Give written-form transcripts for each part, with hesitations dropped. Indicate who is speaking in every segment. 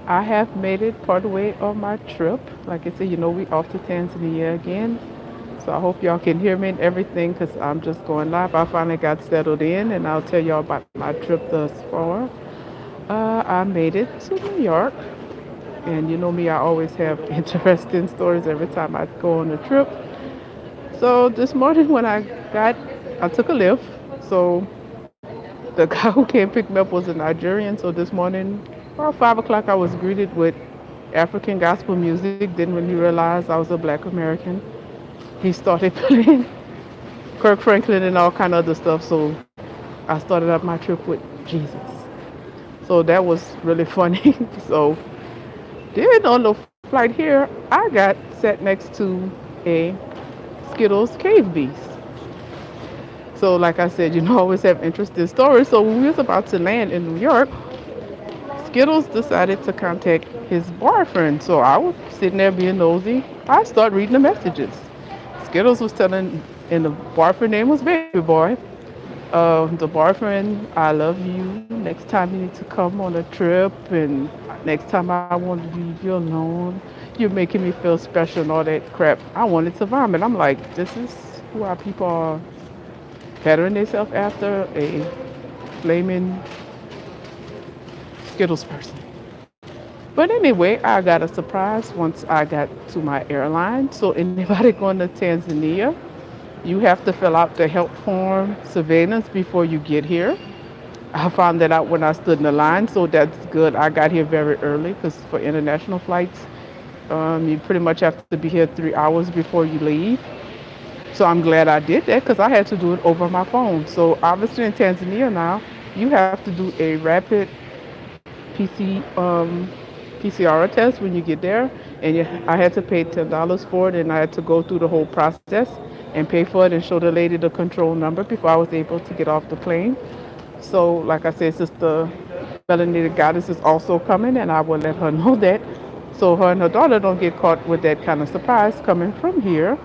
Speaker 1: I have made it part of the way of my trip. Like I said, we off to Tanzania again. So I hope y'all can hear me and everything because I'm just going live. I finally got settled in and I'll tell y'all about my trip thus far. I made it to New York. And you know me, I always have interesting stories every time I go on a trip. So this morning when I took a lift. So the guy who came pick me up was a Nigerian. So this morning, around 5 o'clock, I was greeted with African gospel music. Then when he realized I was a Black American, he started playing Kirk Franklin and all kind of other stuff. So I started up my trip with Jesus. So that was really funny. So then on the flight here, I got sat next to a Skittles cave beast. So like I said, I always have interesting stories. So when we was about to land in New York, Skittles decided to contact his boyfriend. So I was sitting there being nosy. I started reading the messages. Skittles was telling, and the boyfriend name was Baby Boy. The boyfriend, I love you. Next time you need to come on a trip, and next time I want to leave you alone. You're making me feel special and all that crap. I wanted to vomit. I'm like, this is who our people are patterning themselves after a flaming Skittles person. But anyway, I got a surprise once I got to my airline. So anybody going to Tanzania, you have to fill out the help form surveillance before you get here. I found that out when I stood in the line, so that's good. I got here very early because for international flights, you pretty much have to be here 3 hours before you leave. So I'm glad I did that because I had to do it over my phone. So obviously in Tanzania now, you have to do a rapid PC PCR test when you get there, and I had to pay $10 for it, and I had to go through the whole process and pay for it and show the lady the control number before I was able to get off the plane. So, like I said, Sister Melanie the Goddess is also coming, and I will let her know that, so her and her daughter don't get caught with that kind of surprise coming from here.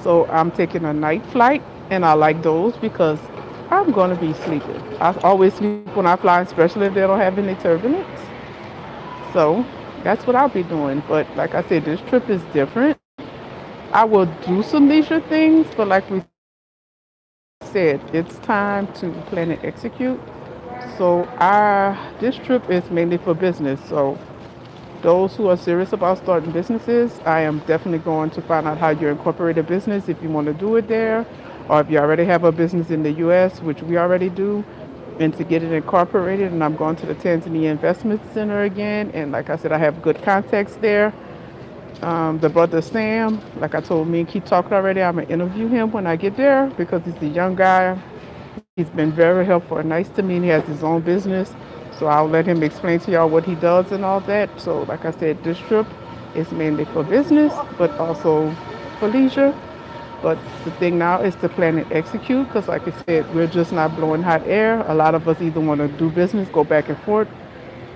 Speaker 1: So I'm taking a night flight, and I like those because I'm going to be sleeping. I always sleep when I fly, especially if they don't have any turbulence. So that's what I'll be doing. But like I said, this trip is different. I will do some leisure things, but like we said, it's time to plan and execute. So this trip is mainly for business. So those who are serious about starting businesses, I am definitely going to find out how you incorporate a business if you want to do it there, or if you already have a business in the US, which we already do, and to get it incorporated. And I'm going to the Tanzania Investment Center again. And like I said, I have good contacts there. The brother Sam, like I told me and Keith talked already, I'm gonna interview him when I get there because he's a young guy. He's been very helpful and nice to me, and he has his own business. So I'll let him explain to y'all what he does and all that. So like I said, this trip is mainly for business, but also for leisure. But the thing now is to plan and execute because, like I said, we're just not blowing hot air. A lot of us either want to do business, go back and forth,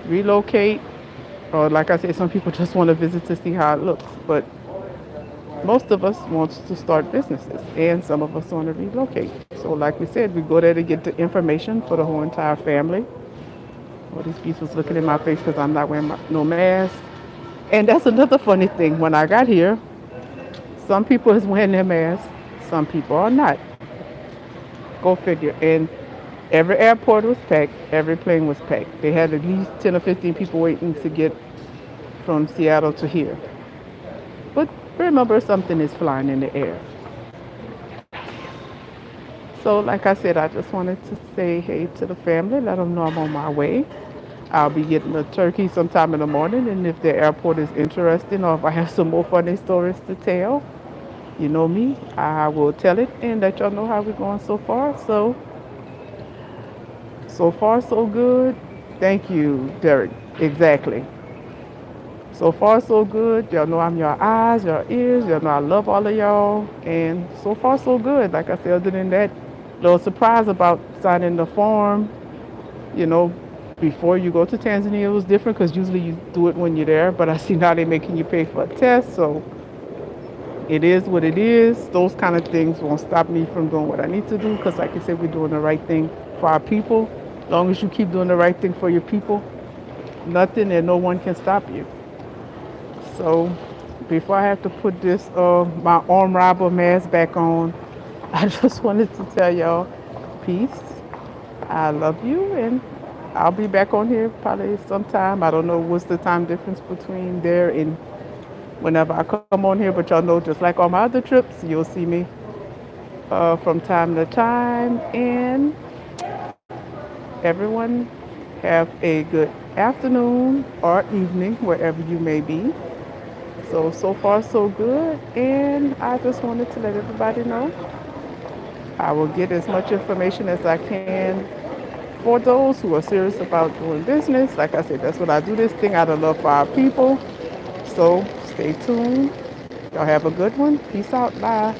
Speaker 1: relocate, or like I said, some people just want to visit to see how it looks. But most of us wants to start businesses, and some of us want to relocate. So, like we said, we go there to get the information for the whole entire family. Well, these people was looking in my face because I'm not wearing no mask. And that's another funny thing. When I got here, some people is wearing their masks, some people are not. Go figure. And every airport was packed, every plane was packed. They had at least 10 or 15 people waiting to get from Seattle to here. But remember, something is flying in the air. So, like I said, I just wanted to say hey to the family, let them know I'm on my way. I'll be getting a turkey sometime in the morning, and if the airport is interesting or if I have some more funny stories to tell, you know me, I will tell it and let y'all know how we're going so far. So far, so good. Thank you, Derek. Exactly. So far, so good. Y'all know I'm your eyes, your ears. Y'all know I love all of y'all. And so far, so good. Like I said, other than that, little surprise about signing the form, you know, before you go to Tanzania, it was different because usually you do it when you're there. But I see now they're making you pay for a test. So it is what it is. Those kind of things won't stop me from doing what I need to do because, like I said, we're doing the right thing for our people. As long as you keep doing the right thing for your people, Nothing and no one can stop you. So before I have to put this my arm robber mask back on, I just wanted to tell y'all peace. I love you, and I'll be back on here probably sometime. I don't know what's the time difference between there and whenever I come on here, but y'all know just like all my other trips, you'll see me from time to time. And everyone have a good afternoon or evening wherever you may be. So far so good, and I just wanted to let everybody know I will get as much information as I can for those who are serious about doing business. Like I said, that's what I do this thing out of love for our people. So stay tuned. Y'all have a good one. Peace out. Bye.